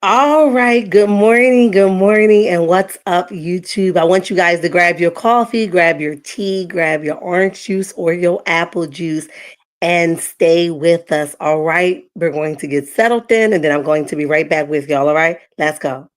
All right, good morning, and what's up, YouTube? I want you guys to grab your coffee, grab your tea, grab your orange juice or your apple juice, and stay with us. All right, we're going to get settled in, and then I'm going to be right back with y'all. All right, let's go.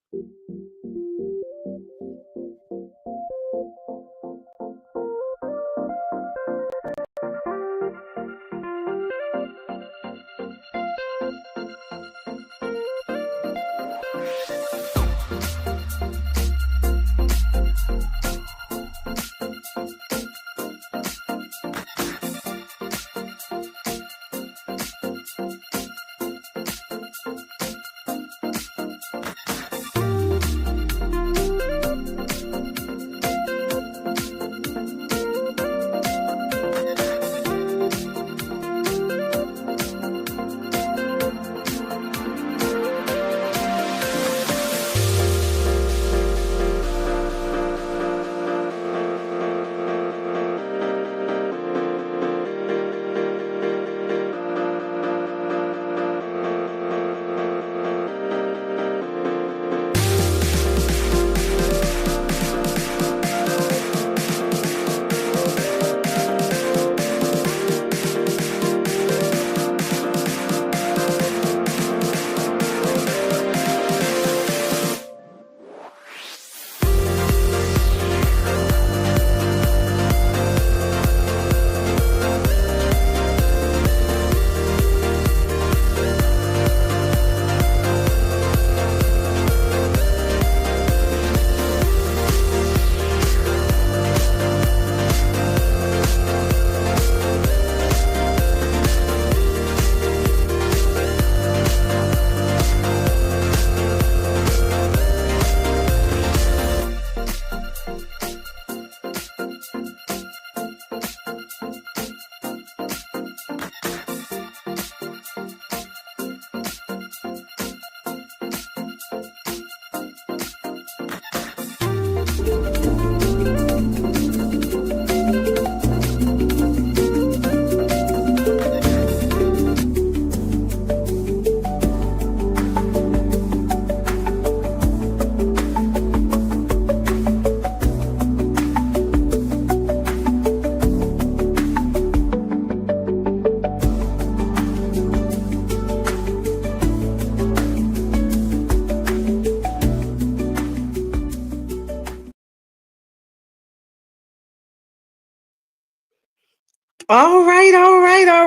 All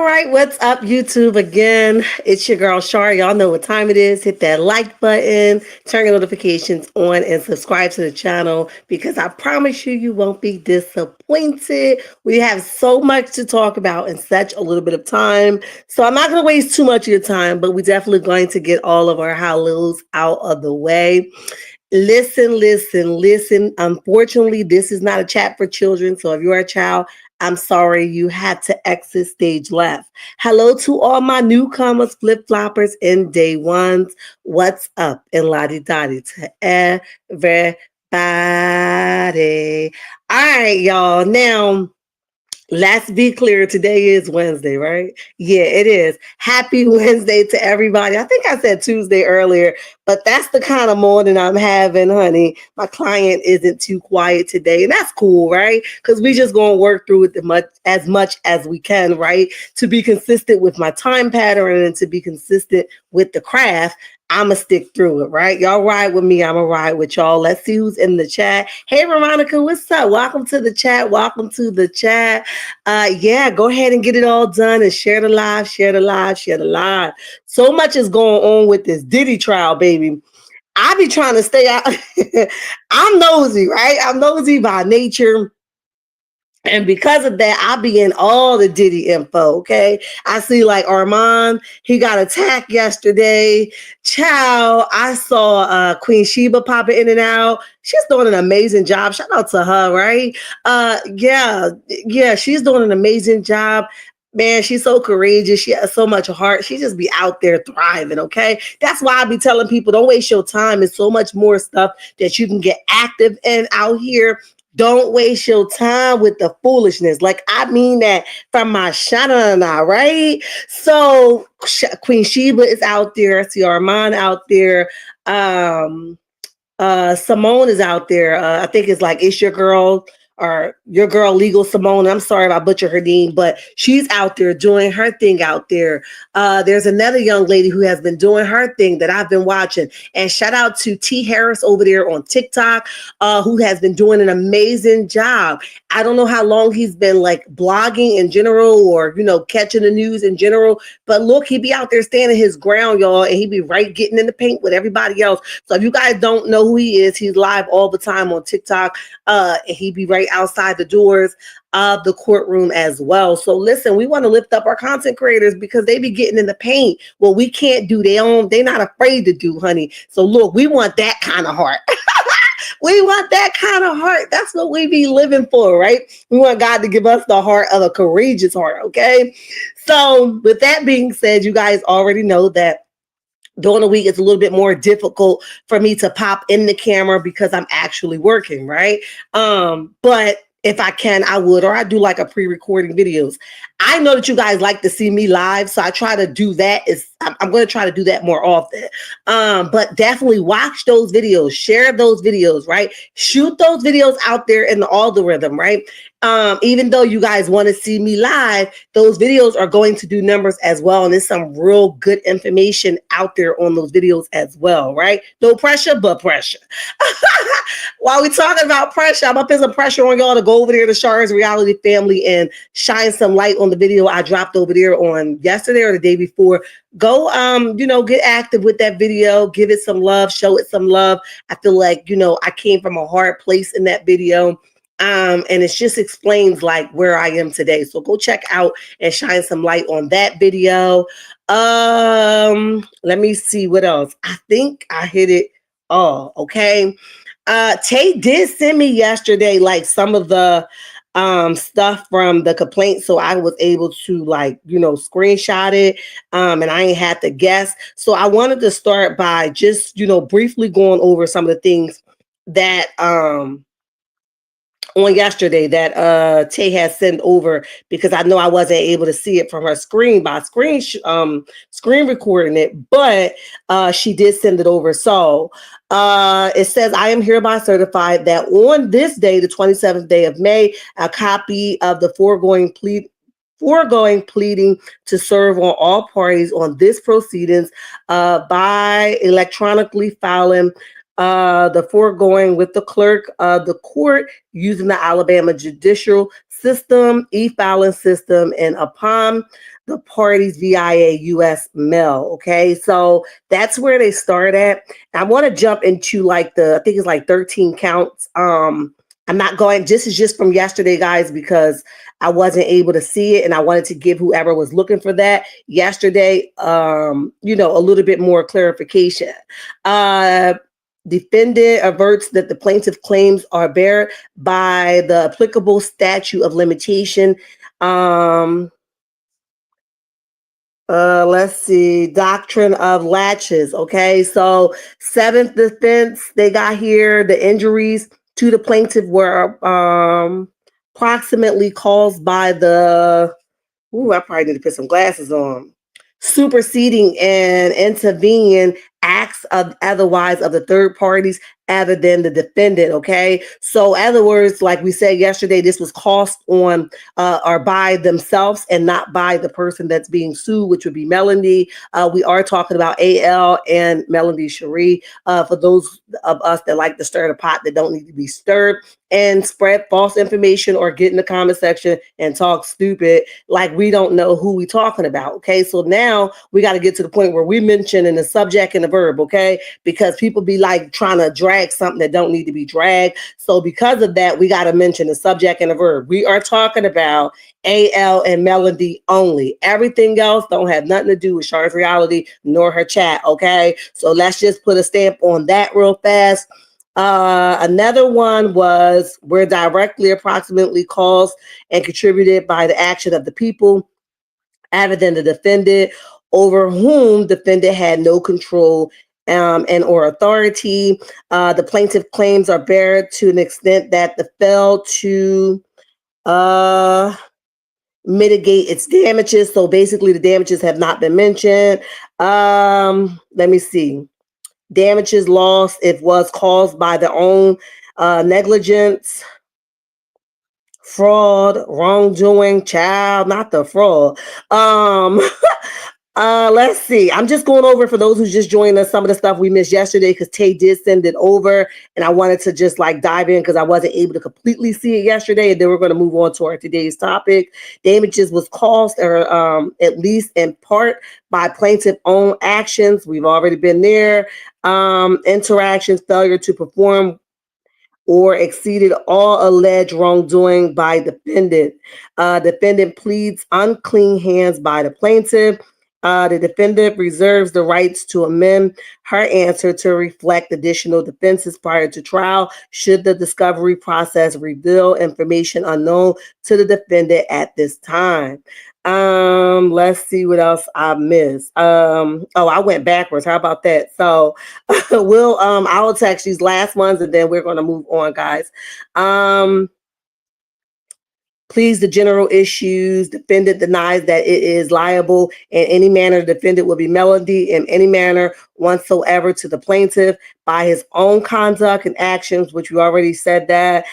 right. What's up, YouTube? Again, it's your girl Shari. Y'all know what time it is. Hit that like button, turn your notifications on, and subscribe to the channel because I promise you, you won't be disappointed. We have so much to talk about in such a little bit of time. So I'm not going to waste too much of your time, but we're definitely going to get all of our hallelujahs out of the way. Listen. Unfortunately, this is not a chat for children. So if you're a child, I'm sorry you had to exit stage left. Hello to all my newcomers, flip floppers, and day ones. What's up? And lottie dottie to everybody. All right, y'all. Now, let's be clear. Today is Wednesday, right? Yeah, it is. Happy Wednesday to everybody. I think I said Tuesday earlier, but that's the kind of morning I'm having, honey. My client isn't too quiet today, and that's cool, right? Because we just gonna work through it as much as we can, right? To be consistent with my time pattern and to be consistent with the craft. I'ma stick through it, right? Y'all ride with me. I'ma ride with y'all. Let's see who's in the chat. Hey, Veronica, what's up? Welcome to the chat. Welcome to the chat. Yeah, go ahead and get it all done and share the live, share the live, share the live. So much is going on with this Diddy trial, baby. I be trying to stay out. I'm nosy, right? I'm nosy by nature. And because of that, I be in all the Diddy info, okay? I see like Armand, he got attacked yesterday. Child, I saw Queen Sheba popping in and out. She's doing an amazing job. Shout out to her, right? Yeah, she's doing an amazing job. Man, she's so courageous. She has so much heart. She just be out there thriving, okay? That's why I be telling people, don't waste your time. There's so much more stuff that you can get active in out here Don't waste your time with the foolishness. Like, I mean that from my shana, right? So Queen Sheba is out there. I see Armand out there. Simone is out there. I think it's like It's Your Girl or Your Girl Legal Simone. I'm sorry if I butcher her name, but she's out there doing her thing out there. There's another young lady who has been doing her thing that I've been watching. And shout out to T Harris over there on TikTok, who has been doing an amazing job. I don't know how long he's been like blogging in general or, catching the news in general, but look, he be out there standing his ground, y'all, and he be right getting in the paint with everybody else. So if you guys don't know who he is, he's live all the time on TikTok, and he be right outside the doors of the courtroom as well. So listen, we want to lift up our content creators because they be getting in the paint. Well, we can't do they're not afraid to do, honey. So look, we want that kind of heart. We want that kind of heart. That's what we be living for, right? We want God to give us the heart of a courageous heart, okay? So with that being said, you guys already know that during the week, it's a little bit more difficult for me to pop in the camera because I'm actually working, right? But if I can, I would, or I do like a pre-recording videos. I know that you guys like to see me live, so I try to do that. I'm going to try to do that more often. But definitely watch those videos, share those videos, right? Shoot those videos out there in the algorithm, right? Even though you guys want to see me live, those videos are going to do numbers as well. And there's some real good information out there on those videos as well, right? No pressure, but pressure. While we're talking about pressure, I'm going to put some pressure on y'all to go over there to Shari's Reality Family and shine some light on the video I dropped over there on yesterday or the day before. Go, get active with that video, give it some love, show it some love. I feel like, I came from a hard place in that video. And it just explains like where I am today. So go check out and shine some light on that video. Let me see what else. I think I hit it all. Okay. Tay did send me yesterday like some of the stuff from the complaint, so I was able to screenshot it, and I ain't had to guess. So I wanted to start by just briefly going over some of the things that on yesterday that Tay had sent over, because I know I wasn't able to see it from her screen by screen recording it, but she did send it over. So it says, I am hereby certified that on this day, the 27th day of May, a copy of the foregoing pleading to serve on all parties on this proceedings by electronically filing the foregoing with the clerk of the court using the Alabama judicial system, e-filing system, and upon the parties via U.S. mail. Okay, so that's where they start at. I want to jump into I think it's like 13 counts. I'm not going, this is just from yesterday, guys, because I wasn't able to see it and I wanted to give whoever was looking for that yesterday, a little bit more clarification. Defendant averts that the plaintiff claims are barred by the applicable statute of limitation. Let's see, doctrine of latches. Okay, so seventh defense they got here. The injuries to the plaintiff were approximately caused by the. I probably need to put some glasses on. Superseding and intervening acts of otherwise of the third parties other than the defendant. Okay, so in other words, like we said yesterday, this was caused on or by themselves and not by the person that's being sued, which would be Melanie. We are talking about AL and Melanie Shari. For those of us that like to stir the pot that don't need to be stirred and spread false information or get in the comment section and talk stupid like we don't know who we talking about. Okay, so now we got to get to the point where we mention in the subject and the verb. Okay, because people be like trying to drag something that don't need to be dragged. So because of that, we got to mention the subject and the verb. We are talking about AL and Melody only. Everything else don't have nothing to do with Shari's Reality nor her chat. Okay, so let's just put a stamp on that real fast. Another one was where directly approximately caused and contributed by the action of the people other than the defendant, over whom defendant had no control and or authority. The plaintiff claims are bare to an extent that the fail to mitigate its damages. So basically, the damages have not been mentioned. Let me see. Damages lost if was caused by their own negligence, fraud, wrongdoing, child, not the fraud. Let's see. I'm just going over for those who just joined us some of the stuff we missed yesterday because Tay did send it over, and I wanted to just like dive in because I wasn't able to completely see it yesterday. And then we're going to move on to our today's topic. Damages was caused, or at least in part, by plaintiff own actions. We've already been there. Interactions, failure to perform or exceeded all alleged wrongdoing by defendant. Defendant pleads unclean hands by the plaintiff. The defendant reserves the rights to amend her answer to reflect additional defenses prior to trial should the discovery process reveal information unknown to the defendant at this time. Let's see what else I missed. I went backwards. How about that? So I'll text these last ones and then we're going to move on, guys. Please the general issues. Defendant denies that it is liable in any manner. The defendant will be melody in any manner whatsoever to the plaintiff by his own conduct and actions, which we already said that.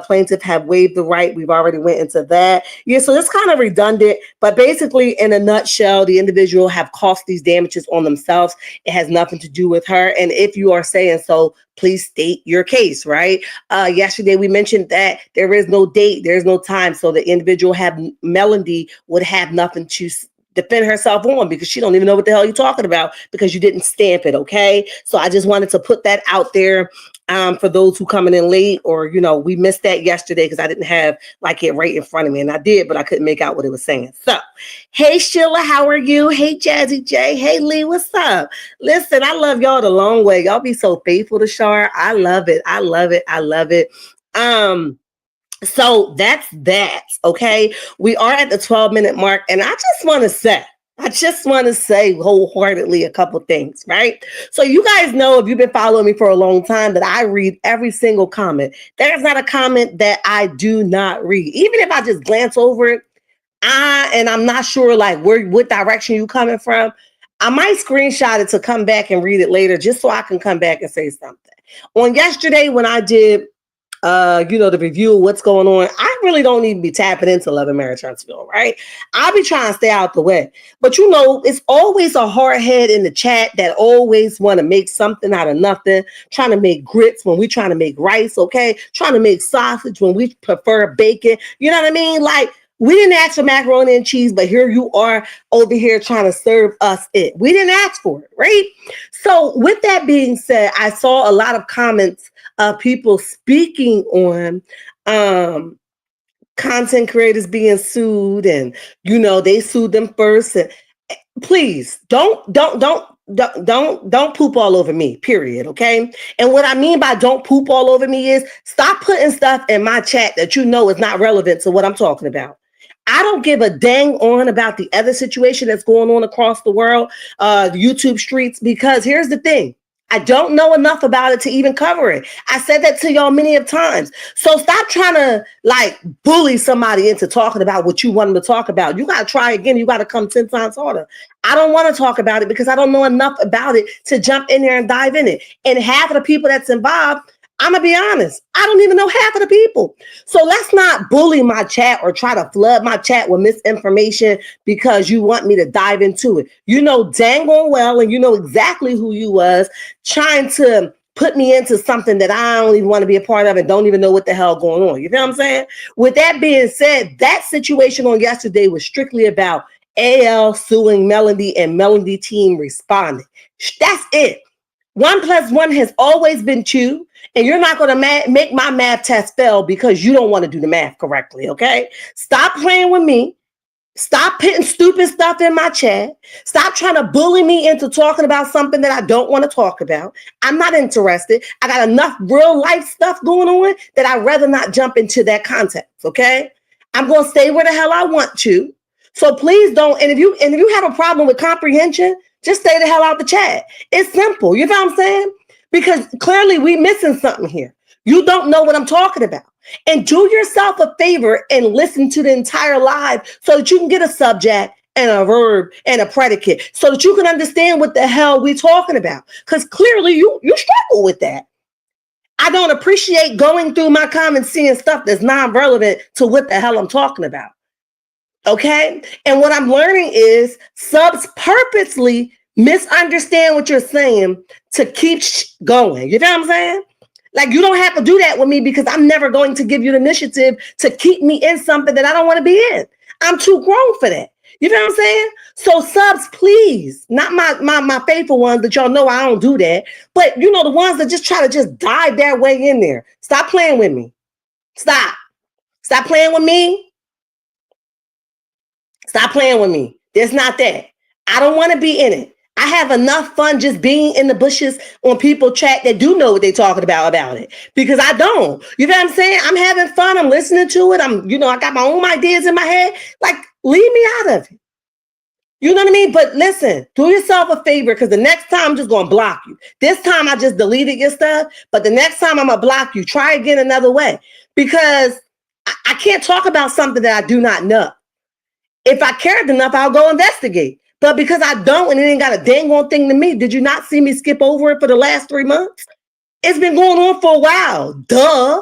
Plaintiff have waived the right. We've already went into that. Yeah, so it's kind of redundant, but basically in a nutshell, the individual have cost these damages on themselves. It has nothing to do with her. And if you are saying so, please state your case, right? Yesterday we mentioned that there is no date, there's no time. So the individual Melody would have nothing to defend herself on because she don't even know what the hell you're talking about because you didn't stamp it, okay? So I just wanted to put that out there for those who coming in late or, we missed that yesterday because I didn't have like it right in front of me, and I did, but I couldn't make out what it was saying. So, hey Sheila, how are you? Hey Jazzy J, hey Lee, what's up? Listen, I love y'all the long way. Y'all be so faithful to Shar. I love it. I love it. I love it. So that's that, okay? We are at the 12-minute mark, and I just want to say wholeheartedly a couple things, right? So you guys know, if you've been following me for a long time, that I read every single comment. There's not a comment that I do not read. Even if I just glance over it, and I'm not sure like what direction you coming from, I might screenshot it to come back and read it later just so I can come back and say something. On yesterday when I did the review of what's going on, I really don't need to be tapping into Love and Marriage Huntsville, right? I'll be trying to stay out the way. But it's always a hard head in the chat that always want to make something out of nothing, trying to make grits when we trying to make rice, okay? Trying to make sausage when we prefer bacon. You know what I mean? Like, we didn't ask for macaroni and cheese, but here you are over here trying to serve us it. We didn't ask for it, right? So with that being said, I saw a lot of comments of people speaking on content creators being sued, and they sued them first. And please don't poop all over me, period, okay? And what I mean by don't poop all over me is stop putting stuff in my chat that is not relevant to what I'm talking about. I don't give a dang on about the other situation that's going on across the world, the YouTube streets, because here's the thing. I don't know enough about it to even cover it. I said that to y'all many of times. So stop trying to like bully somebody into talking about what you want them to talk about. You got to try again. You got to come 10 times harder. I don't want to talk about it because I don't know enough about it to jump in there and dive in it. And half of the people that's involved, I'm going to be honest, I don't even know half of the people. So let's not bully my chat or try to flood my chat with misinformation because you want me to dive into it. You know dang on well, and you know exactly who you was trying to put me into something that I don't even want to be a part of and don't even know what the hell going on. You know what I'm saying? With that being said, that situation on yesterday was strictly about AL suing Melody and Melody team responding. That's it. 1 + 1 has always been 2, and you're not going to make my math test fail because you don't want to do the math correctly, okay? Stop playing with me. Stop putting stupid stuff in my chat. Stop trying to bully me into talking about something that I don't want to talk about. I'm not interested. I got enough real life stuff going on that I'd rather not jump into that context, okay? I'm going to stay where the hell I want to. So please don't, and if you have a problem with comprehension, Just stay the hell out the chat. It's simple. You know what I'm saying? Because clearly we missing something here. You don't know what I'm talking about. And do yourself a favor and listen to the entire live so that you can get a subject and a verb and a predicate so that you can understand what the hell we talking about. Because clearly you struggle with that. I don't appreciate going through my comments seeing stuff that's non-relevant to what the hell I'm talking about. Okay? And what I'm learning is subs purposely misunderstand what you're saying to keep going. You know what I'm saying? Like, you don't have to do that with me because I'm never going to give you the initiative to keep me in something that I don't want to be in. I'm too grown for that. You know what I'm saying? So subs, please, not my faithful ones that y'all know I don't do that, but you know, the ones that just try to just dive their way in there. Stop playing with me. Stop playing with me. Stop playing with me. There's not that. I don't want to be in it. I have enough fun just being in the bushes on people chat that do know what they're talking about it, because I don't. You know what I'm saying? I'm having fun. I'm listening to it. I got my own ideas in my head. Like, leave me out of it. You know what I mean? But listen, do yourself a favor, because the next time I'm just going to block you. This time I just deleted your stuff, but the next time I'm going to block you. Try again another way, because I can't talk about something that I do not know. If I cared enough, I'll go investigate. But because I don't, and it ain't got a dang on thing to me, did you not see me skip over it for the last 3 months? It's been going on for a while. Duh.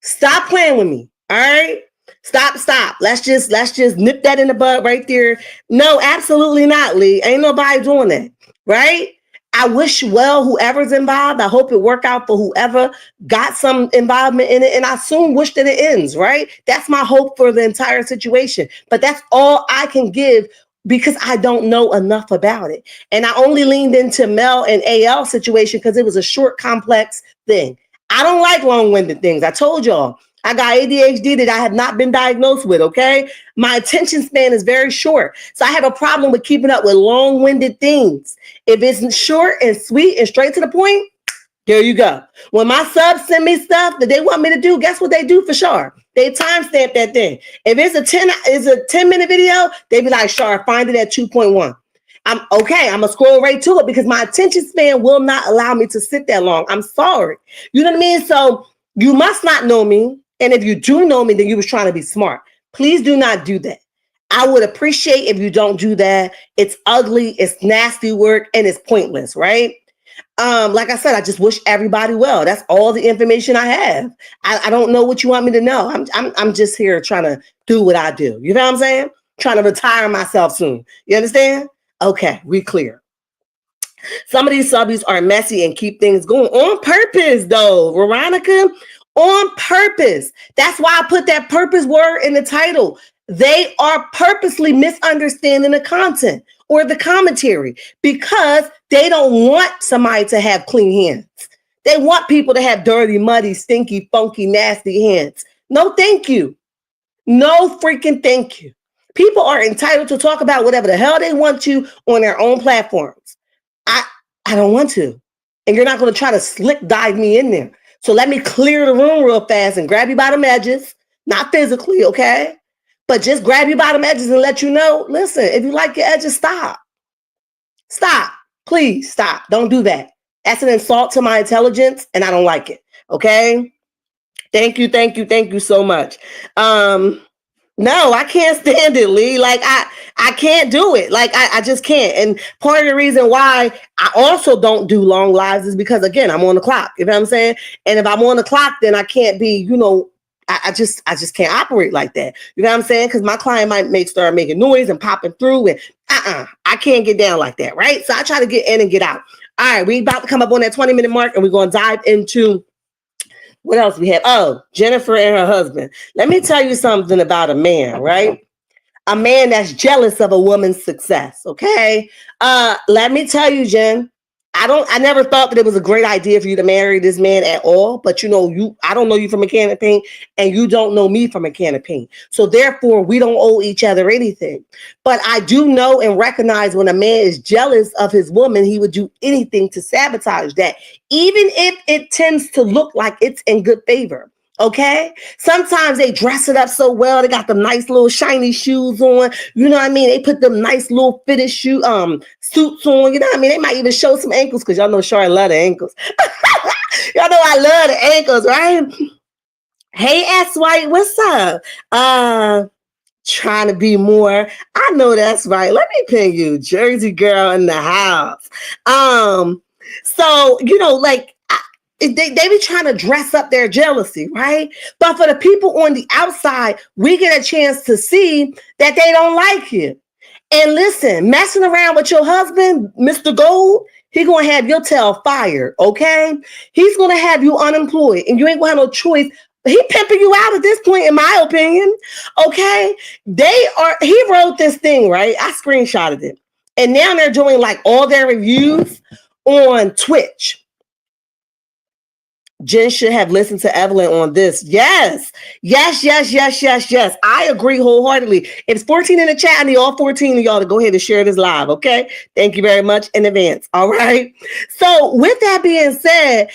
Stop playing with me. All right? Stop. Let's just nip that in the bud right there. No, absolutely not, Lee. Ain't nobody doing that. Right? I wish whoever's involved, I hope it work out for whoever got some involvement in it. And I soon wish that it ends, right? That's my hope for the entire situation. But that's all I can give, because I don't know enough about it. And I only leaned into Mel and AL situation because it was a short, complex thing. I don't like long-winded things. I told y'all, I got ADHD that I have not been diagnosed with, okay? My attention span is very short. So I have a problem with keeping up with long-winded things. If it's short and sweet and straight to the point, there you go. When my subs send me stuff that they want me to do, guess what they do for sure? They timestamp that thing. If it's a 10-minute video, they be like, Shar, find it at 2.1. I'm gonna scroll right to it because my attention span will not allow me to sit that long. I'm sorry. You know what I mean? So you must not know me. And if you do know me, then you was trying to be smart. Please do not do that. I would appreciate if you don't do that. It's ugly, it's nasty work, and it's pointless, right? Like I said, I just wish everybody well. That's all the information I have. I don't know what you want me to know. I'm just here trying to do what I do. You know what I'm saying? Trying to retire myself soon. You understand? Okay, we clear. Some of these subbies are messy and keep things going on purpose, though. Veronica, on purpose. That's why I put that purpose word in the title. They are purposely misunderstanding the content or the commentary because they don't want somebody to have clean hands. They want people to have dirty, muddy, stinky, funky, nasty hands. No, thank you. No freaking thank you. People are entitled to talk about whatever the hell they want to on their own platforms. I don't want to. And you're not going to try to slick dive me in there. So let me clear the room real fast and grab you by the edges. Not physically, okay? But just grab you by the edges and let you know, listen, if you like your edges, stop. Stop. Please stop. Don't do that. That's an insult to my intelligence, and I don't like it. Okay? Thank you so much. No, I can't stand it, Lee. Like, I can't do it. Like, I just can't. And part of the reason why I also don't do long lives is because, again, I'm on the clock. You know what I'm saying? And if I'm on the clock, then I can't be, I just can't operate like that. You know what I'm saying? Because my client might start making noise and popping through, and I can't get down like that, right? So I try to get in and get out. All right, we about to come up on that 20-minute mark, and we're going to dive into what else we have. Oh, Jennifer and her husband. Let me tell you something about a man, right? A man that's jealous of a woman's success, okay? Let me tell you, Jen, I never thought that it was a great idea for you to marry this man at all, but I don't know you from a can of paint, and you don't know me from a can of paint. So therefore, we don't owe each other anything. But I do know and recognize when a man is jealous of his woman, he would do anything to sabotage that, even if it tends to look like it's in good favor. Okay. Sometimes they dress it up so well. They got them nice little shiny shoes on. You know what I mean? They put them nice little fitted suits on. You know what I mean? They might even show some ankles because y'all know Shari love the ankles. Y'all know I love the ankles, right? Hey, S White, what's up? Trying to be more. I know that's right. Let me ping you, Jersey girl in the house. So like they be trying to dress up their jealousy, right? But for the people on the outside, we get a chance to see that they don't like you. And listen, messing around with your husband, Mr. Gold, he gonna have your tail fired, okay? He's gonna have you unemployed, and you ain't gonna have no choice. He pimping you out at this point, in my opinion. Okay, he wrote this thing, right? I screenshotted it, and now they're doing like all their reviews on Twitch. Jenn should have listened to Evelyn on this. Yes. I agree wholeheartedly. If it's 14 in the chat, I need all 14 of y'all to go ahead and share this live, okay? Thank you very much in advance, all right? So with that being said,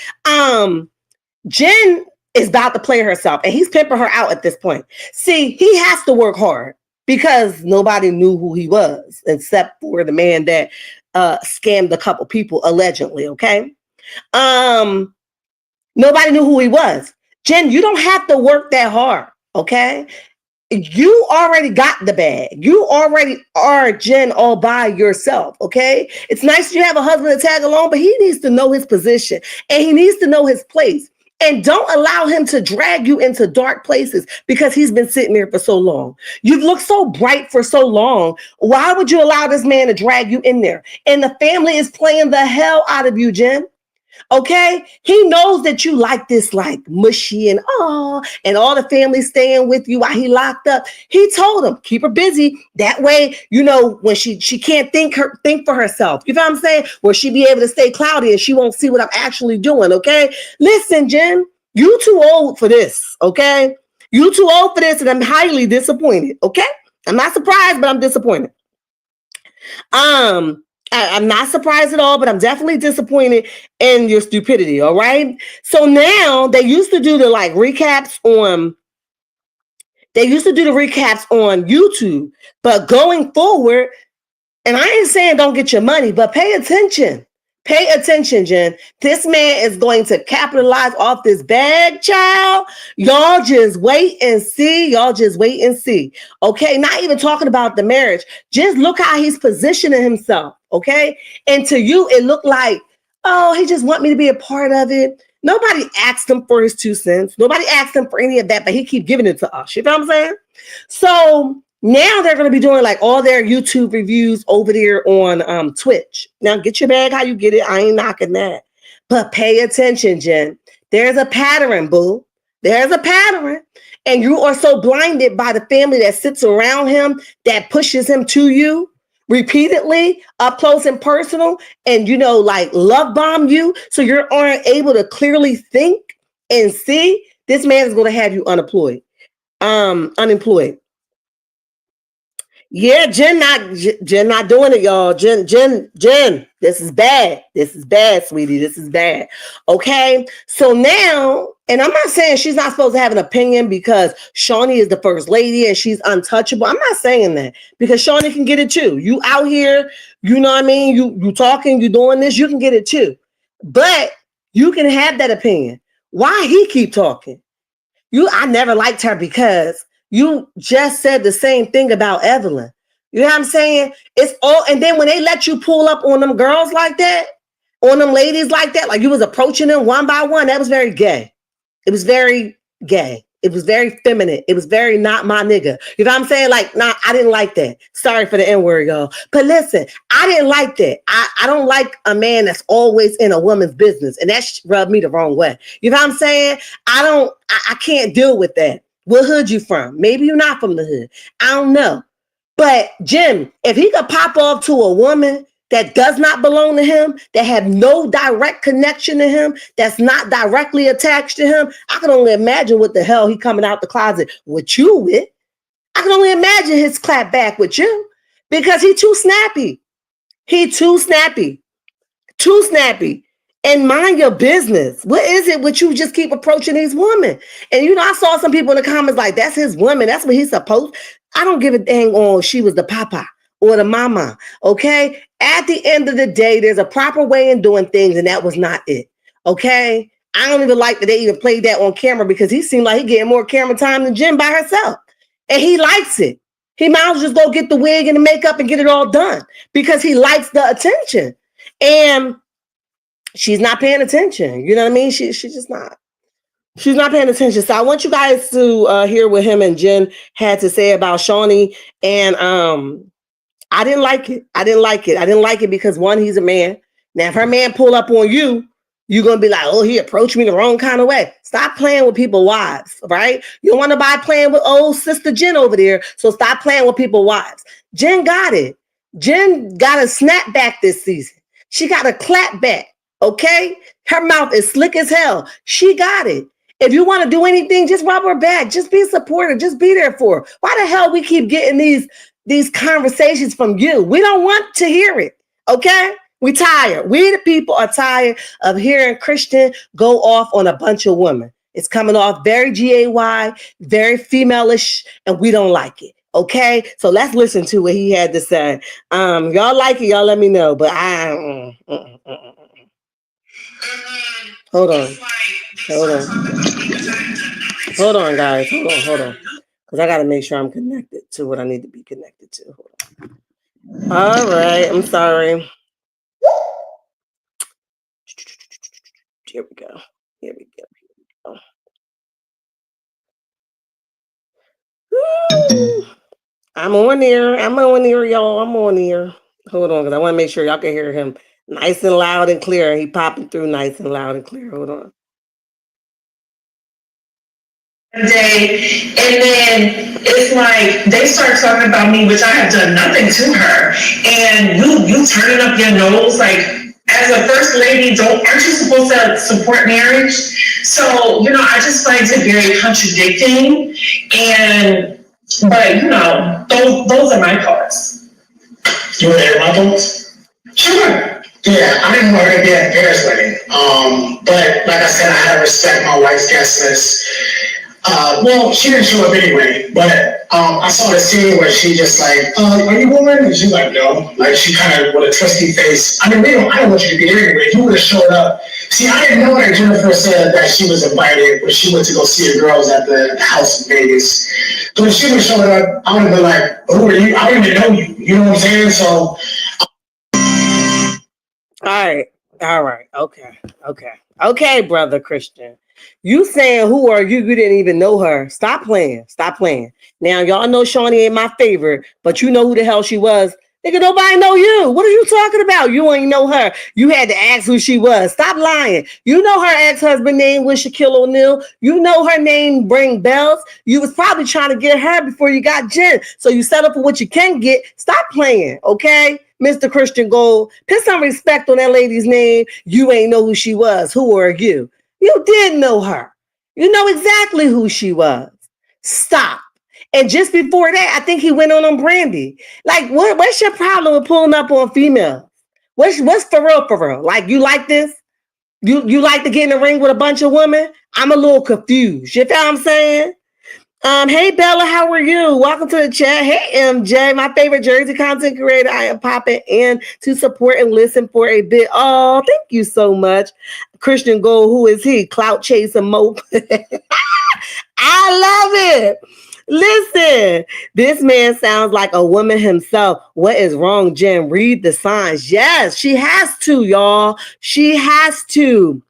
Jenn is about to play herself, and he's pimping her out at this point. See, he has to work hard because nobody knew who he was except for the man that scammed a couple people, allegedly, okay? Nobody knew who he was. Jenn, you don't have to work that hard, okay? You already got the bag. You already are Jenn all by yourself, okay? It's nice you have a husband to tag along, but he needs to know his position and he needs to know his place. And don't allow him to drag you into dark places because he's been sitting there for so long. You've looked so bright for so long. Why would you allow this man to drag you in there? And the family is playing the hell out of you, Jenn. Okay, he knows that you like this, like mushy and all the family staying with you while he locked up. He told him keep her busy. That way, when she can't think for herself. You know what I'm saying? Where she be able to stay cloudy and she won't see what I'm actually doing. Okay, listen, Jenn, you too old for this. Okay, you too old for this, and I'm highly disappointed. Okay, I'm not surprised, but I'm disappointed. I'm not surprised at all, but I'm definitely disappointed in your stupidity. All right. So now they used to do the recaps on YouTube, but going forward, and I ain't saying don't get your money, but pay attention. Pay attention, Jenn. This man is going to capitalize off this bag, child. Y'all just wait and see. Okay, not even talking about the marriage. Just look how he's positioning himself. Okay, and to you, it looked like, oh, he just want me to be a part of it. Nobody asked him for his 2 cents. Nobody asked him for any of that, but he keep giving it to us. You know what I'm saying? So now they're going to be doing all their YouTube reviews over there on Twitch. Now get your bag how you get it. I ain't knocking that. But pay attention, Jenn. There's a pattern, boo. There's a pattern. And you are so blinded by the family that sits around him that pushes him to you repeatedly, up close and personal, and love bomb you. So you aren't able to clearly think and see. This man is going to have you unemployed. Yeah, Jenn not doing it, y'all. Jenn, this is bad. This is bad, sweetie. This is bad. Okay. So now, and I'm not saying she's not supposed to have an opinion because Shaunie is the first lady and she's untouchable. I'm not saying that because Shaunie can get it too. You out here, you know what I mean? You talking, you doing this, you can get it too. But you can have that opinion. Why he keep talking? I never liked her because you just said the same thing about Evelyn. You know what I'm saying? It's all, and then when they let you pull up on them girls like that, on them ladies like that, like you was approaching them one by one, that was very gay. It was very gay. It was very feminine. It was very not my nigga. You know what I'm saying? I didn't like that. Sorry for the N-word, y'all. But listen, I didn't like that. I don't like a man that's always in a woman's business. And that rubbed me the wrong way. You know what I'm saying? I can't deal with that. What hood you from? Maybe you're not from the hood. I don't know. But Jenn, if he could pop off to a woman that does not belong to him, that have no direct connection to him, that's not directly attached to him, I can only imagine what the hell he coming out the closet with you with. I can only imagine his clap back with you because he too snappy. He too snappy. Too snappy. and mind your business. What is it with you just keep approaching these women? And I saw some people in the comments like, that's his woman. That's what he's supposed. I don't give a dang on she was the papa or the mama. Okay. At the end of the day, there's a proper way in doing things, and that was not it. Okay. I don't even like that they even played that on camera, because he seemed like he getting more camera time than Jenn by herself. And he likes it. He might as well just go get the wig and the makeup and get it all done, because he likes the attention. And she's not paying attention. You know what I mean? She's just not. She's not paying attention. So I want you guys to hear what him and Jenn had to say about Shaunie. And I didn't like it. I didn't like it because, one, he's a man. Now, if her man pull up on you, you're going to be like, oh, he approached me the wrong kind of way. Stop playing with people's wives, right? You don't want nobody playing with old sister Jenn over there. So stop playing with people's wives. Jenn got it. Jenn got a snap back this season. She got a clap back, okay? Her mouth is slick as hell. She got it. If you want to do anything, just rub her back. Just be supportive. Just be there for her. Why the hell we keep getting these conversations from you? We don't want to hear it, okay? We tired. We the people are tired of hearing Christian go off on a bunch of women. It's coming off very GAY, very female-ish, and we don't like it. Okay, so let's listen to what he had to say. Y'all like it, y'all let me know. But Hold on, guys. Hold on. Because I got to make sure I'm connected to what I need to be connected to. Hold on. All right, I'm sorry. Here we go. Woo! I'm on there, y'all. I'm on there. Hold on, because I want to make sure y'all can hear him nice and loud and clear. He popping through nice and loud and clear. Hold on. Day, and then it's like they start talking about me, which I have done nothing to her, and you turning up your nose like, as a first lady, aren't you supposed to support marriage? So I just find it very contradicting, but those are my thoughts. You want to hear my thoughts? Sure. Yeah, I didn't want her to be at Bear's wedding. But like I said, I had to respect my wife's guest list. Well, she didn't show up anyway, but I saw the scene where she just like, are you woman? And she's like, no. Like, she kind of with a twisty face. I mean, I don't want you to be here anyway. If you would have showed up. See, I didn't know that Jennifer said that she was invited when she went to go see the girls at the house in Vegas. So when she would have showed up, I would have been like, who are you? I don't even know you. You know what I'm saying? So. All right. Okay, brother Christian. You saying who are you? You didn't even know her. Stop playing. Now, y'all know Shaunie ain't my favorite, but you know who the hell she was. Nigga, nobody know you. What are you talking about? You ain't know her. You had to ask who she was. Stop lying. You know her ex-husband name was Shaquille O'Neal. You know her name bring bells. You was probably trying to get her before you got Jenn. So you settle for what you can get. Stop playing, okay? Mr. Christian Gold, put some respect on that lady's name. You ain't know who she was. Who are you? You did know her. You know exactly who she was. Stop. And just before that, I think he went on Brandy. Like, what's your problem with pulling up on females? What's for real? Like, you like this? You like to get in the ring with a bunch of women? I'm a little confused. You feel what I'm saying? Hey Bella, how are you? Welcome to the chat. Hey MJ, my favorite Jersey content creator. I am popping in to support and listen for a bit. Oh, thank you so much. Christian Gold, who is he? Clout chaser mope. I love it. Listen, this man sounds like a woman himself. What is wrong, Jenn? Read the signs. Yes, she has to, y'all. She has to.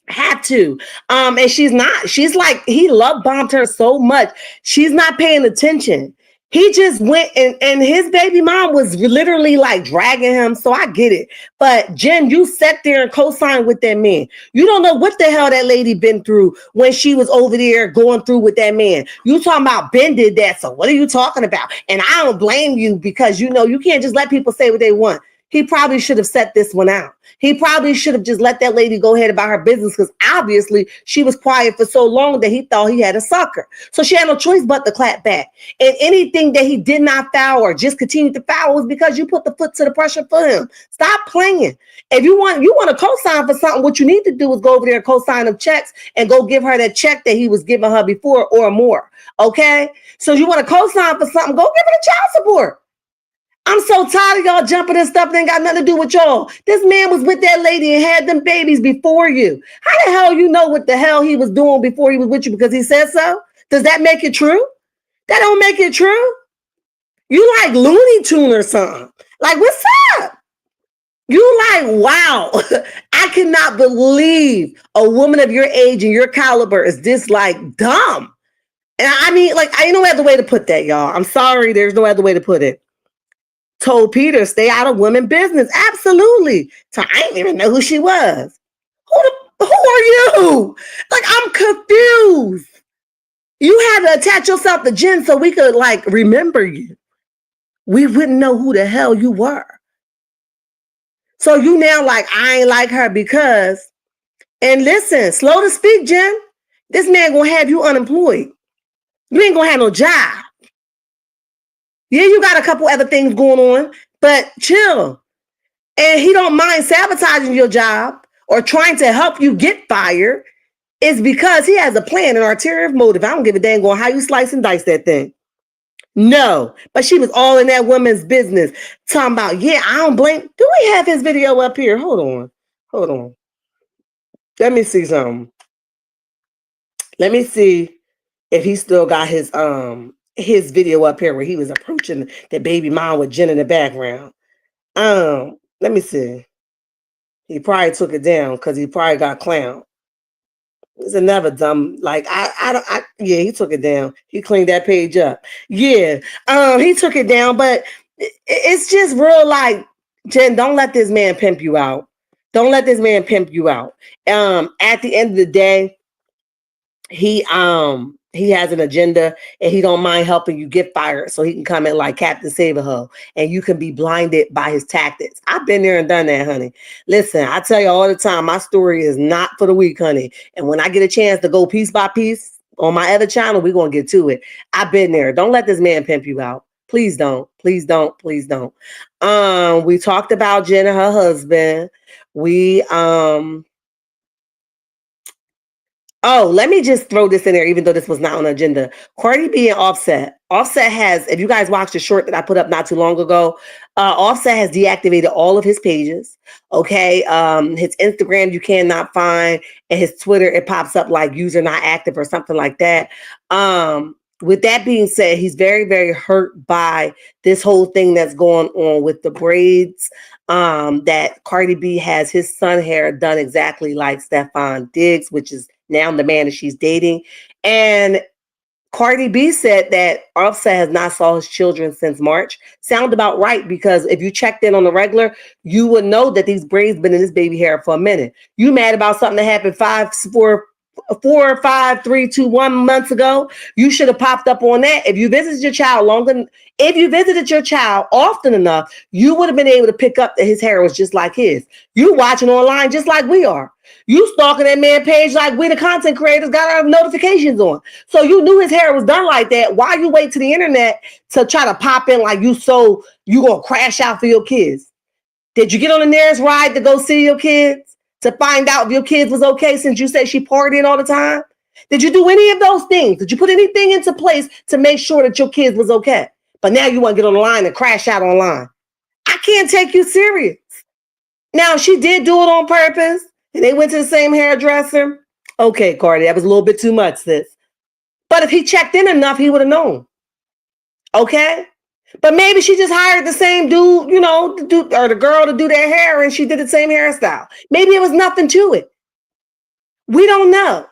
And she's like, he love bombed her so much. She's not paying attention. He just went and his baby mom was literally like dragging him. So I get it. But Jenn, you sat there and co-signed with that man. You don't know what the hell that lady been through when she was over there going through with that man. You talking about Ben did that. So what are you talking about? And I don't blame you, because you can't just let people say what they want. he probably should have set this one out. He probably should have just let that lady go ahead about her business because obviously she was quiet for so long that he thought he had a sucker. So she had no choice but to clap back. And anything that he did not foul or just continued to foul was because you put the foot to the pressure for him. Stop playing. If you want to co-sign for something, what you need to do is go over there and co-sign them checks and go give her that check that he was giving her before or more. Okay? So you want to co-sign for something, go give her the child support. I'm so tired of y'all jumping and stuff that ain't got nothing to do with y'all. This man was with that lady and had them babies before you. How the hell you know what the hell he was doing before he was with you because he said so? Does that make it true? That don't make it true. You like Looney Tune or something. Like, what's up? You like, wow. I cannot believe a woman of your age and your caliber is this like dumb. And I mean, like, I ain't no other way to put that, y'all. I'm sorry. There's no other way to put it. Told Peter, stay out of women business. Absolutely. So I didn't even know who she was. Who are you? Like, I'm confused. You had to attach yourself to Jenn so we could like remember you. We wouldn't know who the hell you were. So you now like, I ain't like her because, and listen, slow to speak, Jenn. This man gonna have you unemployed. You ain't gonna have no job. Yeah, you got a couple other things going on, but chill. And he don't mind sabotaging your job or trying to help you get fired. It's because he has a plan, an ulterior motive. I don't give a dang on how you slice and dice that thing. No, but she was all in that woman's business. Talking about, yeah, I don't blame. Do we have his video up here? Hold on. Let me see something. Let me see if he still got his video up here where he was approaching the baby mom with Jenn in the background. Let me see. He probably took it down because he probably got clowned. It's another dumb, like, yeah, he took it down. He cleaned that page up. Yeah, he took it down, but it's just real like, Jenn, don't let this man pimp you out. Don't let this man pimp you out. At the end of the day, he has an agenda and he don't mind helping you get fired so he can come in like Captain Save-A-Ho and you can be blinded by his tactics. I've been there and done that, honey. Listen, I tell you all the time, my story is not for the weak, honey. And when I get a chance to go piece by piece on my other channel, we're going to get to it. I've been there. Don't let this man pimp you out. Please don't. Please don't. Please don't. We talked about Jenn and her husband. Oh, let me just throw this in there, even though this was not on the agenda. Cardi B and Offset. Offset has, if you guys watched the short that I put up not too long ago, Offset has deactivated all of his pages. Okay. His Instagram you cannot find, and his Twitter, it pops up like user not active or something like that. With that being said, he's very, very hurt by this whole thing that's going on with the braids. That Cardi B has his son hair done exactly like Stefan Diggs, which is now the man that she's dating. And Cardi B said that Offset has not saw his children since March. Sound about right, because if you checked in on the regular, you would know that these braids been in this baby hair for a minute. You mad about something that happened 4, 5, 3, 2, 1 months ago? You should have popped up on that. If you visited your child often enough, you would have been able to pick up that his hair was just like his. You watching online just like we are. You stalking that man page like we the content creators got our notifications on. So you knew his hair was done like that. Why you wait to the internet to try to pop in like you gonna crash out for your kids? Did you get on the nearest ride to go see your kids to find out if your kids was okay since you said she partying all the time? Did you do any of those things? Did you put anything into place to make sure that your kids was okay? But now you want to get on the line and crash out online. I can't take you serious. Now, she did do it on purpose and they went to the same hairdresser. Okay, Cardi, that was a little bit too much, sis. But if he checked in enough, he would have known. Okay? But maybe she just hired the same dude, or the girl to do their hair and she did the same hairstyle. Maybe it was nothing to it. We don't know.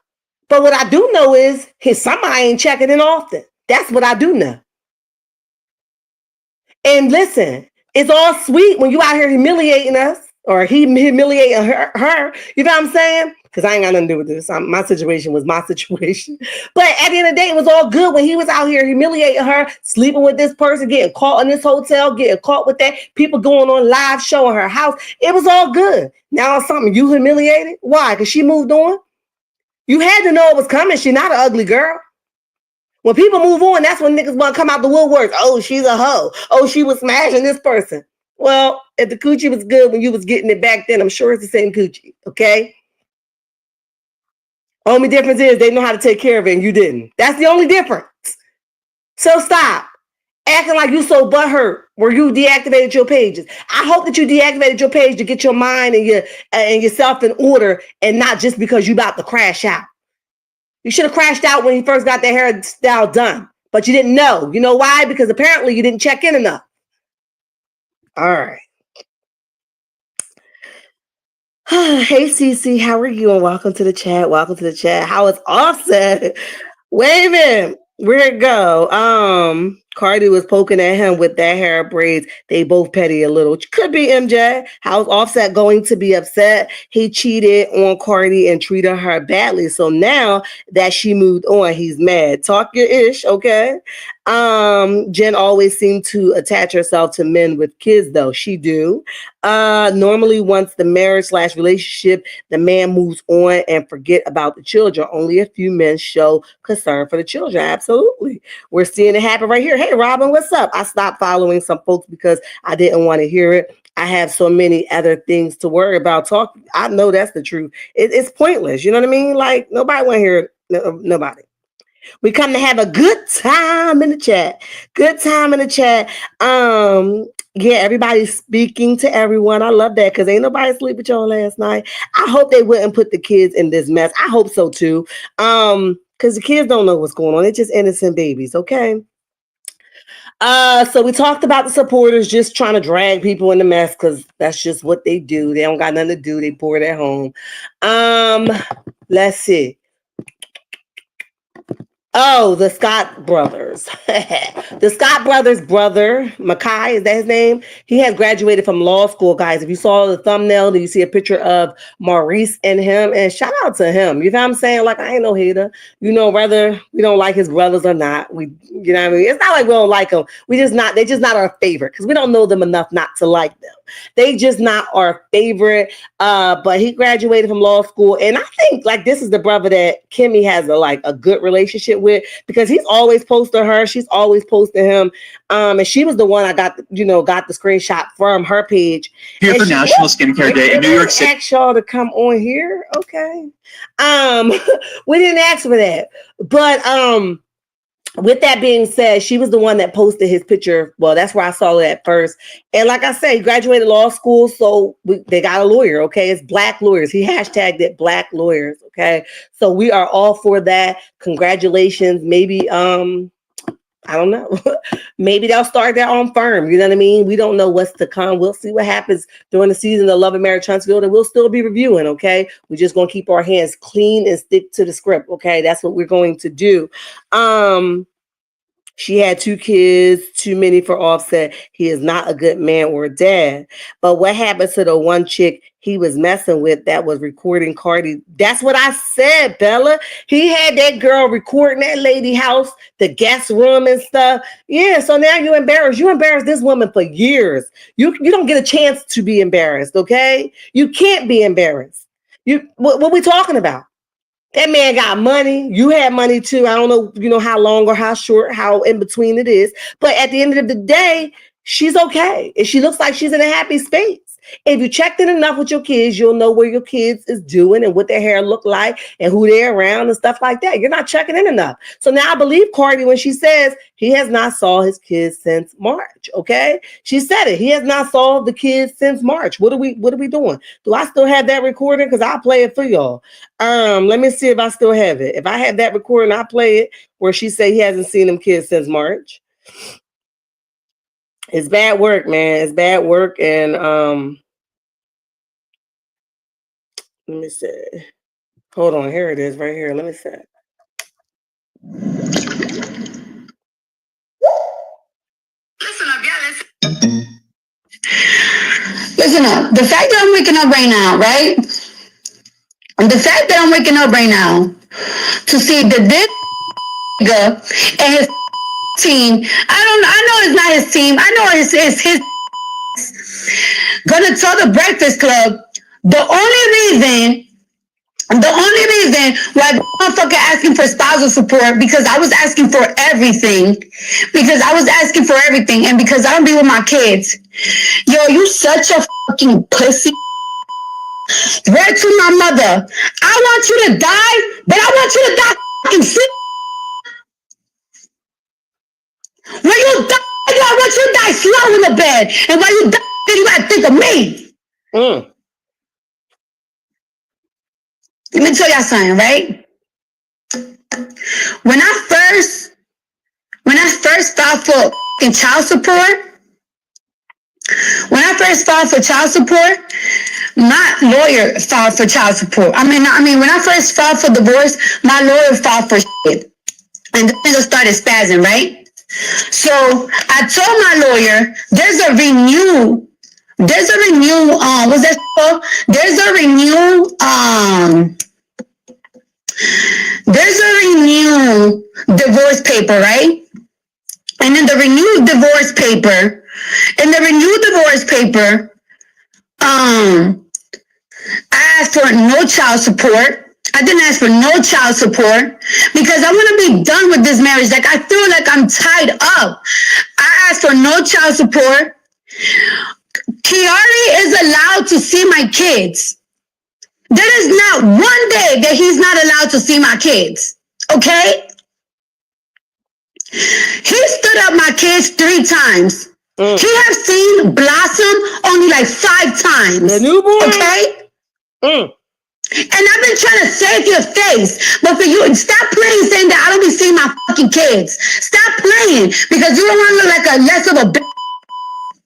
But what I do know is somebody ain't checking in often. That's what I do know. And listen, it's all sweet when you out here humiliating us or he humiliating her. You know what I'm saying? because I ain't got nothing to do with this. My situation was my situation. But at the end of the day, it was all good when he was out here humiliating her, sleeping with this person, getting caught in this hotel, getting caught with that, people going on live showing her house. It was all good. Now it's something you humiliated. Why? Because she moved on. You had to know it was coming. She's not an ugly girl. When people move on, that's when niggas want to come out the woodworks. Oh, she's a hoe. Oh, she was smashing this person. Well, if the coochie was good when you was getting it back then, I'm sure it's the same coochie, okay? Only difference is they know how to take care of it and you didn't. That's the only difference. So stop acting like you so butthurt where you deactivated your pages. I hope that you deactivated your page to get your mind and yourself in order and not just because you about to crash out. You should have crashed out when you first got that hairstyle done, but you didn't know. You know why? Because apparently you didn't check in enough. All right. Hey, Cece, how are you? And welcome to the chat. Welcome to the chat. How is Offset? Wait a minute. Where'd it go? Cardi was poking at him with that hair braids. They both petty a little. Could be MJ. How's Offset going to be upset? He cheated on Cardi and treated her badly. So now that she moved on, he's mad. Talk your ish, okay? Jenn always seemed to attach herself to men with kids, though. She do. Normally once the marriage/relationship, the man moves on and forget about the children. Only a few men show concern for the children. Absolutely. We're seeing it happen right here. Hey, Robin, what's up? I stopped following some folks because I didn't want to hear it. I have so many other things to worry about. I know that's the truth. It's pointless. You know what I mean? Like, nobody want to hear it. Nobody. We come to have a good time in the chat. Good time in the chat. Yeah, everybody's speaking to everyone. I love that because ain't nobody sleep with y'all last night. I hope they wouldn't put the kids in this mess. I hope so too. Because the kids don't know what's going on. They're just innocent babies, okay? So we talked about the supporters just trying to drag people in the mess because that's just what they do. They don't got nothing to do. They bored at home. Let's see. Oh, the Scott brothers. The Scott brothers' brother, Makai, is that his name? He has graduated from law school, guys. If you saw the thumbnail, you see a picture of Maurice and him. And shout out to him. You know what I'm saying? Like, I ain't no hater. You know, whether we don't like his brothers or not. You know what I mean? It's not like we don't like them. They're just not our favorite because we don't know them enough not to like them. They just not our favorite. But he graduated from law school. And I think like this is the brother that Kimmy has a good relationship with because he's always posting her. She's always posting him. And she was the one I got the screenshot from her page. Here for National Skincare Day in New York City. Asked y'all to come on here. Okay. We didn't ask for that. But with that being said, she was the one that posted his picture. Well, that's where I saw it at first. And like I said, he graduated law school, so they got a lawyer, okay? It's Black lawyers. He hashtagged it Black lawyers, okay? So we are all for that. Congratulations. Maybe, I don't know. Maybe they'll start their own firm. You know what I mean? We don't know what's to come. We'll see what happens during the season of Love and Marriage Huntsville, and we'll still be reviewing, okay? We're just going to keep our hands clean and stick to the script, okay? That's what we're going to do. She had 2 kids, too many for Offset. He is not a good man or dad. But what happened to the one chick he was messing with that was recording Cardi? That's what I said, Bella. He had that girl recording that lady house, the guest room and stuff. Yeah, so now you're embarrassed. You embarrassed this woman for years. You don't get a chance to be embarrassed, okay? You can't be embarrassed. What we talking about? That man got money. You had money too. I don't know, how long or how short, how in between it is. But at the end of the day, she's okay. And she looks like she's in a happy space. If you checked in enough with your kids, you'll know where your kids is doing and what their hair look like and who they're around and stuff like that. You're not checking in enough. So now I believe Cardi when she says he has not saw his kids since March. Okay. She said it. He has not saw the kids since March. What are we doing? Do I still have that recording? Because I'll play it for y'all. Let me see if I still have it. If I have that recording, I'll play it where she said he hasn't seen them kids since March. It's bad work, man. It's bad work. And let me see. Hold on. Here it is right here. Let me see. Listen up, y'all. Listen up. The fact that I'm waking up right now, right? And the fact that I'm waking up right now to see that this nigga and his team, I know it's not his team. I know it's his gonna tell the Breakfast Club the only reason why the motherfucker asking for spousal support because I was asking for everything. And because I don't be with my kids. Yo, you such a fucking pussy. Word to my mother. I want you to die, but I want you to die fucking sick. When you die, I want you to die slow in the bed. And when you die, you gotta think of me. Let me tell y'all something, right? When I first filed for child support, my lawyer filed for child support. I mean, when I first filed for divorce, my lawyer filed for shit. And the nigga started spazzing, right? So I told my lawyer, there's a renew, divorce paper, right? And in the renewed divorce paper, I asked for no child support. I didn't ask for no child support because I want to be done with this marriage. Like, I feel like I'm tied up. I asked for no child support. Kiari is allowed to see my kids. There is not one day that he's not allowed to see my kids. Okay? He stood up my kids 3 times. He have seen Blossom only like 5 times. The newborn? Okay? And I've been trying to save your face. But for you, stop playing saying that I don't be seeing my fucking kids. Stop playing because you don't want to look like a less of a bitch.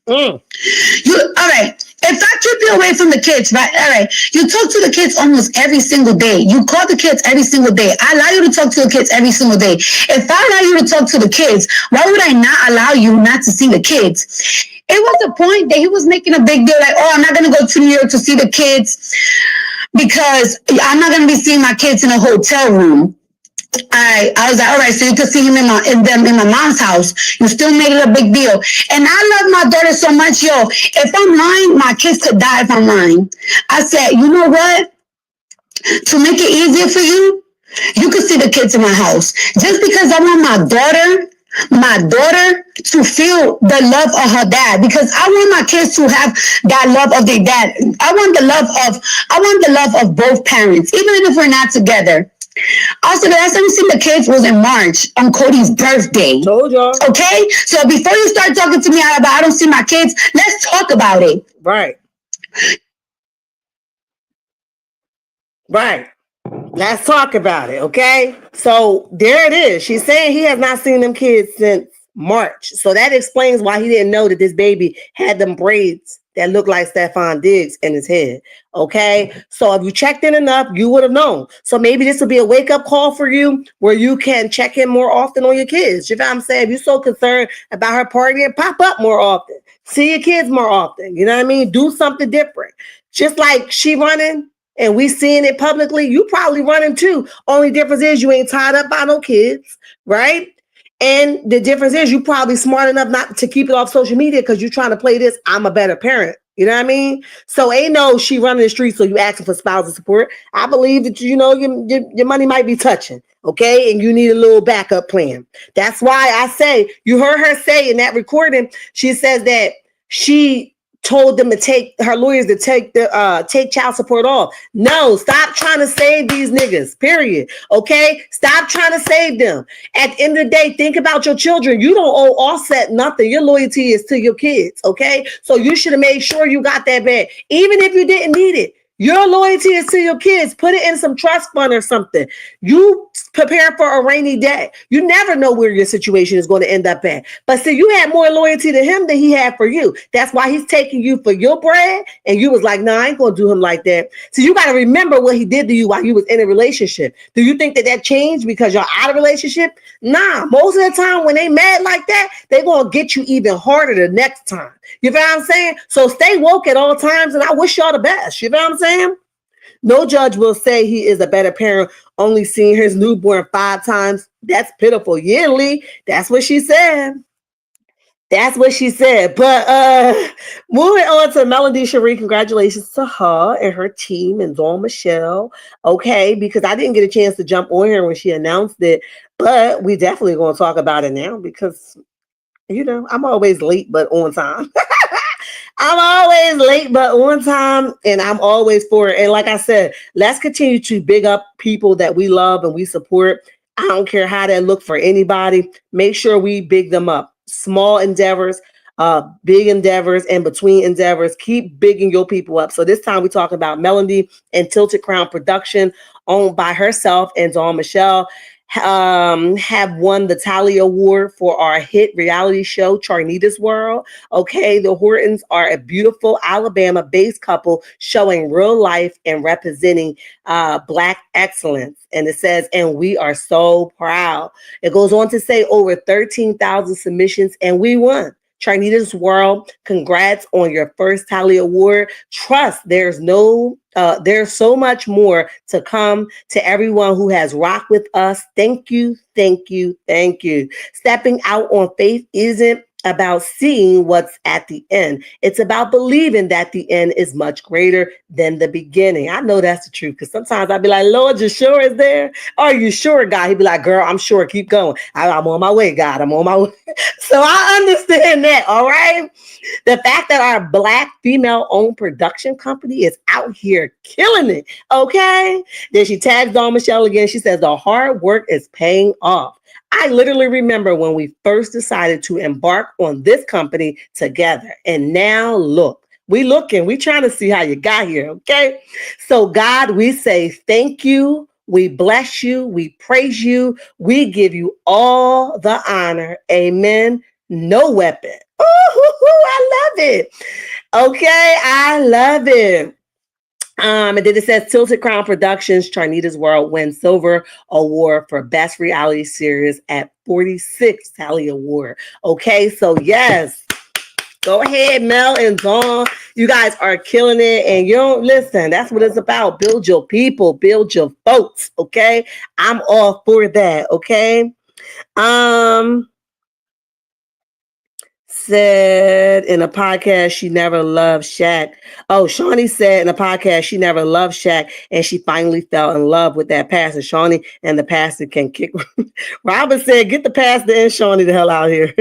All right. If I keep you away from the kids, right? All right. You talk to the kids almost every single day. You call the kids every single day. I allow you to talk to the kids every single day. If I allow you to talk to the kids, why would I not allow you not to see the kids? It was a point that he was making a big deal, like, oh, I'm not going to go to New York to see the kids because I'm not going to be seeing my kids in a hotel room. I was like, all right, so you can see him in my mom's house. You still made it a big deal. And I love my daughter so much, yo. If I'm lying, my kids could die if I'm lying. I said, you know what? To make it easier for you, you can see the kids in my house. Just because I want my daughter to feel the love of her dad, because I want my kids to have that love of their dad. I want the love of both parents, even if we're not together. Also, the last time we seen the kids was in March on Cody's birthday. Told y'all. Okay? So before you start talking to me about I don't see my kids, let's talk about it. Right. Let's talk about it, okay? So there it is. She's saying he has not seen them kids since March. So that explains why he didn't know that this baby had them braids that look like Stefan Diggs in his head. Okay. So if you checked in enough, you would have known. So maybe this will be a wake-up call for you where you can check in more often on your kids. You know what I'm saying? If you're so concerned about her partying, pop up more often. See your kids more often. You know what I mean? Do something different. Just like she running and we seeing it publicly, you probably running too. Only difference is you ain't tied up by no kids, right? And the difference is you probably smart enough not to keep it off social media because you're trying to play this, I'm a better parent. You know what I mean? So ain't no she running the streets, so you asking for spousal support. I believe that, you know, your money might be touching, okay? And you need a little backup plan. That's why I say, you heard her say in that recording, she says that she told them to take her lawyers to take child support off. No, stop trying to save these niggas, period. Okay? Stop trying to save them. At the end of the day, think about your children. You don't owe Offset nothing. Your loyalty is to your kids, okay? So you should have made sure you got that bag. Even if you didn't need it, your loyalty is to your kids. Put it in some trust fund or something. You prepare for a rainy day. You never know where your situation is going to end up at. But see, you had more loyalty to him than he had for you. That's why he's taking you for your bread. And you was like, nah, I ain't going to do him like that. So you got to remember what he did to you while you was in a relationship. Do you think that changed because y'all out of relationship? Nah, most of the time when they mad like that, they going to get you even harder the next time. You know what I'm saying? So stay woke at all times, and I wish y'all the best. You know what I'm saying? No judge will say he is a better parent, only seeing his newborn 5 times. That's pitiful. Yeah, Lee, that's what she said. That's what she said. But moving on to Melody Cherie, congratulations to her and her team and Dawn Michelle. Okay, because I didn't get a chance to jump on here when she announced it, but we definitely going to talk about it now because, you know, I'm always late but on time. I'm always late but on time, and I'm always for it. And like I said, let's continue to big up people that we love and we support. I don't care how that look for anybody. Make sure we big them up. Small endeavors, big endeavors, and between endeavors. Keep bigging your people up. So this time we talk about Melody and Tilted Crown Production, owned by herself and Dawn Michelle. Have won the Tally Award for our hit reality show, Charnita's World. Okay, the Hortons are a beautiful Alabama-based couple showing real life and representing Black excellence. And it says, and we are so proud. It goes on to say over 13,000 submissions, and we won. Charnita's World, congrats on your first Tally Award. Trust there's so much more to come. To everyone who has rocked with us, thank you, thank you, thank you. Stepping out on faith isn't about seeing what's at the end. It's about believing that the end is much greater than the beginning. I know that's the truth because sometimes I'd be like, Lord, you sure is there? Are you sure, God? He'd be like, girl, I'm sure. Keep going. I'm on my way, God. I'm on my way. So I understand that, all right? The fact that our Black female-owned production company is out here killing it, okay? Then she tags Dawn Michelle again. She says, the hard work is paying off. I literally remember when we first decided to embark on this company together. And now look, we trying to see how you got here, okay? So God, we say thank you. We bless you. We praise you. We give you all the honor. Amen. No weapon. Oh, I love it. Okay, I love it. And then it says Tilted Crown Productions, Charnita's World wins Silver Award for Best Reality Series at 46th Tally Award. Okay, so yes, go ahead, Mel and Dawn. You guys are killing it. And you don't listen. That's what it's about. Build your people, build your folks. Okay, I'm all for that. Okay. Said in a podcast she never loved Shaq. Oh, Shaunie said in a podcast she never loved Shaq and she finally fell in love with that pastor. Shaunie and the pastor can kick. Robin said, get the pastor and Shaunie the hell out here.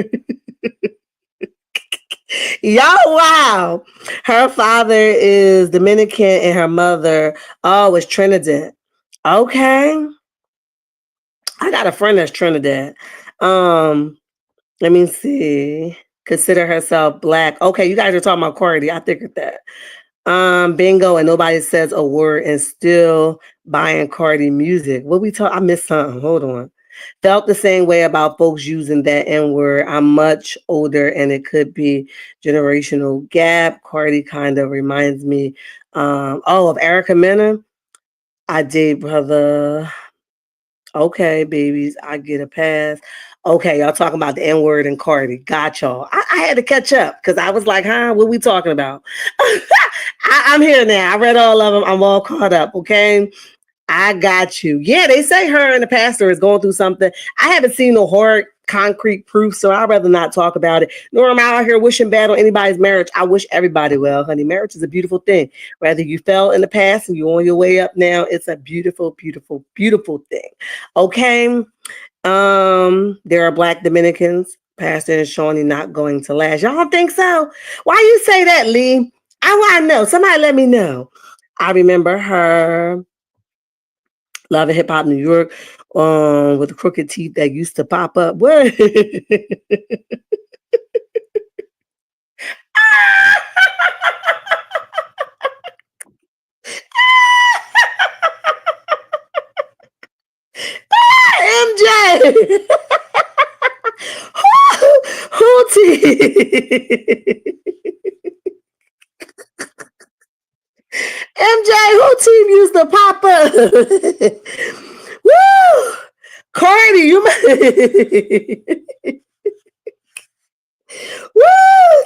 Y'all, wow. Her father is Dominican and her mother, is Trinidad. Okay. I got a friend that's Trinidad. Let me see. Consider herself Black. Okay, you guys are talking about Cardi. I figured that. Bingo, and nobody says a word and still buying Cardi music. What we talk? I missed something. Hold on. Felt the same way about folks using that N-word. I'm much older and it could be generational gap. Cardi kind of reminds me of Erica Mena. I did, brother. Okay, babies, I get a pass. Okay, y'all talking about the N-word and Cardi. Got y'all. I had to catch up because I was like, huh, what we talking about? I'm here now. I read all of them. I'm all caught up, okay? I got you. Yeah, they say her and the pastor is going through something. I haven't seen no hard concrete proof, so I'd rather not talk about it. Nor am I out here wishing bad on anybody's marriage. I wish everybody well, honey. Marriage is a beautiful thing. Whether you fell in the past and you're on your way up now, it's a beautiful, beautiful, beautiful thing. Okay. There are Black Dominicans, Pastor and Shaunie not going to last. Y'all don't think so? Why you say that, Lee? I want to know. Somebody let me know. I remember her. Love and Hip Hop New York with the crooked teeth that used to pop up. What? MJ! Hootie! MJ, who team used to pop up? Woo! Cardi, you woo!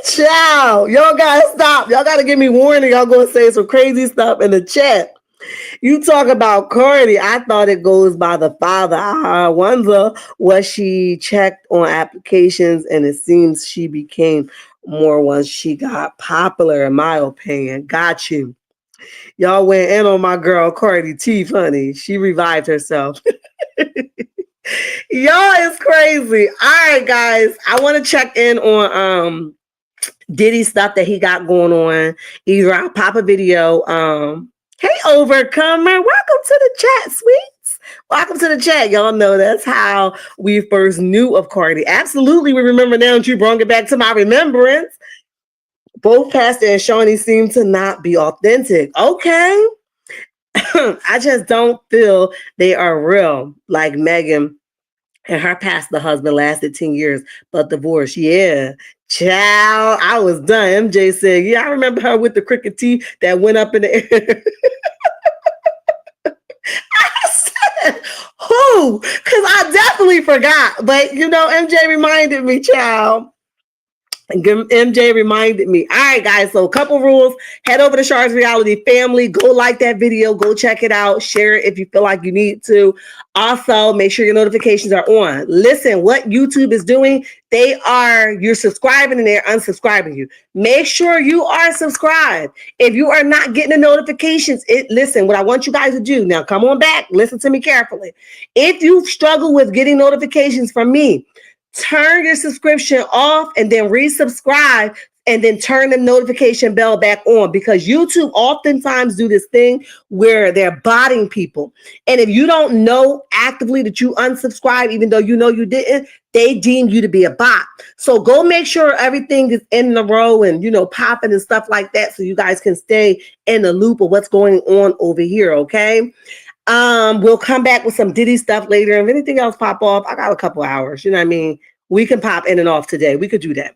Ciao. Y'all gotta stop. Y'all gotta give me warning. Y'all gonna say some crazy stuff in the chat. You talk about Cardi. I thought it goes by the father. I wonder was she checked on applications, and it seems she became more once she got popular, in my opinion. Got you. Y'all went in on my girl Cardi T, honey. She revived herself. Y'all is crazy. All right, guys. I want to check in on Diddy stuff that he got going on. Either I'll pop a video. Hey, Overcomer. Welcome to the chat, sweets. Welcome to the chat. Y'all know that's how we first knew of Cardi. Absolutely, we remember now that you brought it back to my remembrance. Both Pastor and Shaunie seem to not be authentic. Okay. I just don't feel they are real, like Megan and her pastor husband lasted 10 years, but divorced. Yeah. Child, I was done. MJ said, yeah, I remember her with the cricket teeth that went up in the air. I said, who? Because I definitely forgot. But, MJ reminded me, child. MJ reminded me. All right, guys. So a couple rules. Head over to Shari's Reality Family. Go like that video. Go check it out. Share it if you feel like you need to. Also, make sure your notifications are on. Listen, what YouTube is doing, you're subscribing and they're unsubscribing you. Make sure you are subscribed. If you are not getting the notifications, listen, what I want you guys to do, now come on back. Listen to me carefully. If you struggle with getting notifications from me, turn your subscription off and then resubscribe and then turn the notification bell back on, because YouTube oftentimes do this thing where they're botting people. And if you don't know actively that you unsubscribe, even though you know you didn't, they deem you to be a bot. So go make sure everything is in the row and, popping and stuff like that, so you guys can stay in the loop of what's going on over here. Okay. We'll come back with some Diddy stuff later. If anything else pop off, I got a couple hours. You know what I mean? We can pop in and off today. We could do that.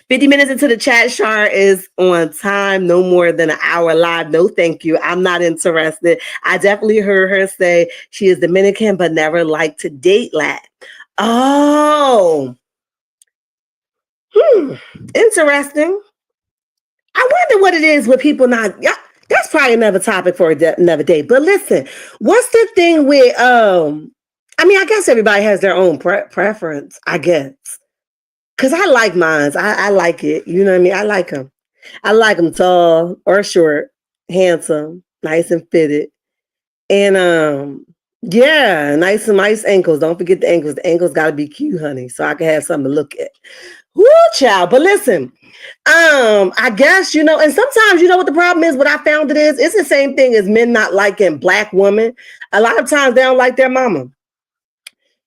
50 minutes into the chat, Shar is on time. No more than an hour live. No, thank you. I'm not interested. I definitely heard her say she is Dominican, but never liked to date Latin. Oh. Interesting. I wonder what it is with people not... Yeah, that's probably another topic for another day. But listen, what's the thing with... I guess everybody has their own preference, I guess. Because I like mine. I like it. You know what I mean? I like them. I like them tall or short, handsome, nice and fitted. And yeah, nice and nice ankles. Don't forget the ankles. The ankles got to be cute, honey, so I can have something to look at. Woo, child. But listen, I guess, and sometimes, what the problem is, what I found it's the same thing as men not liking Black women. A lot of times they don't like their mama.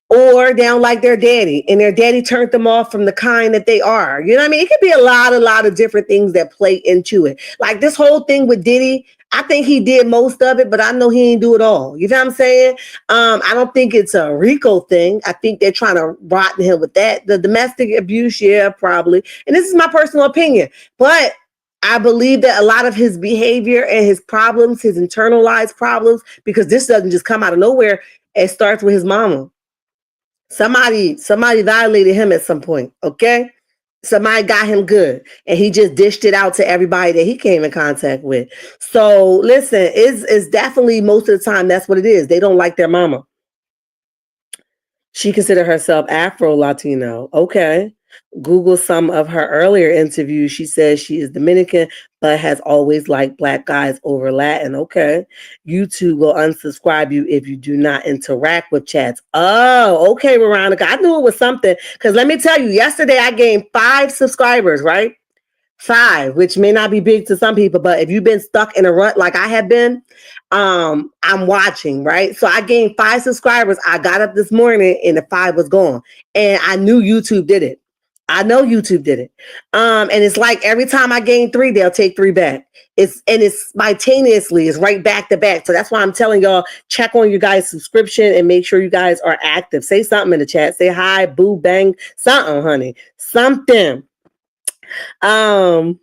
Or they don't like their daddy, and their daddy turned them off from the kind that they are. You know what I mean? It could be a lot of different things that play into it. Like this whole thing with Diddy, I think he did most of it, but I know he didn't do it all. You know what I'm saying? I don't think it's a RICO thing. I think they're trying to rotten him with that. The domestic abuse, yeah, probably. And this is my personal opinion. But I believe that a lot of his behavior and his problems, his internalized problems, because this doesn't just come out of nowhere, it starts with his mama. Somebody violated him at some point, okay? Somebody got him good, and he just dished it out to everybody that he came in contact with. So listen, it's definitely most of the time that's what it is. They don't like their mama. She considered herself Afro-Latino. Okay. Google some of her earlier interviews. She says she is Dominican, but has always liked Black guys over Latin. Okay. YouTube will unsubscribe you if you do not interact with chats. Oh, okay, Veronica. I knew it was something. Because let me tell you, yesterday I gained 5 subscribers, right? 5, which may not be big to some people, but if you've been stuck in a rut like I have been, I'm watching, right? So I gained 5 subscribers. I got up this morning and the 5 was gone. And I knew YouTube did it. I know YouTube did it. And it's like every time I gain 3, they'll take 3 back. It's spontaneously, it's right back to back. So that's why I'm telling y'all, check on your guys' subscription and make sure you guys are active. Say something in the chat. Say hi, boo, bang, something, honey. Something. The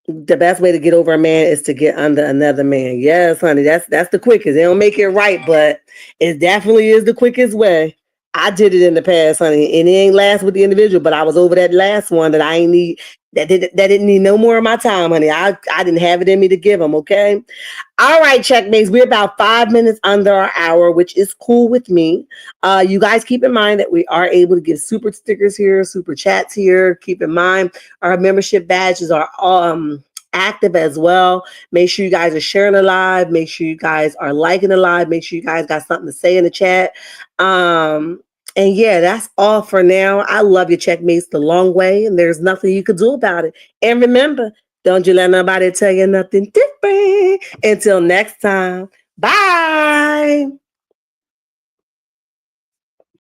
best way to get over a man is to get under another man. Yes, honey, that's the quickest. They don't make it right, but it definitely is the quickest way. I did it in the past, honey, and it ain't last with the individual, but I was over that last one that I ain't need, that didn't need no more of my time, honey. I didn't have it in me to give them, okay? All right, checkmates, we're about 5 minutes under our hour, which is cool with me. You guys keep in mind that we are able to give super stickers here, super chats here. Keep in mind our membership badges are active as well. Make sure you guys are sharing the live. Make sure you guys are liking the live. Make sure you guys got something to say in the chat. And yeah, that's all for now. I love your checkmates the long way, and there's nothing you could do about it. And remember, don't you let nobody tell you nothing different. Until next time, bye.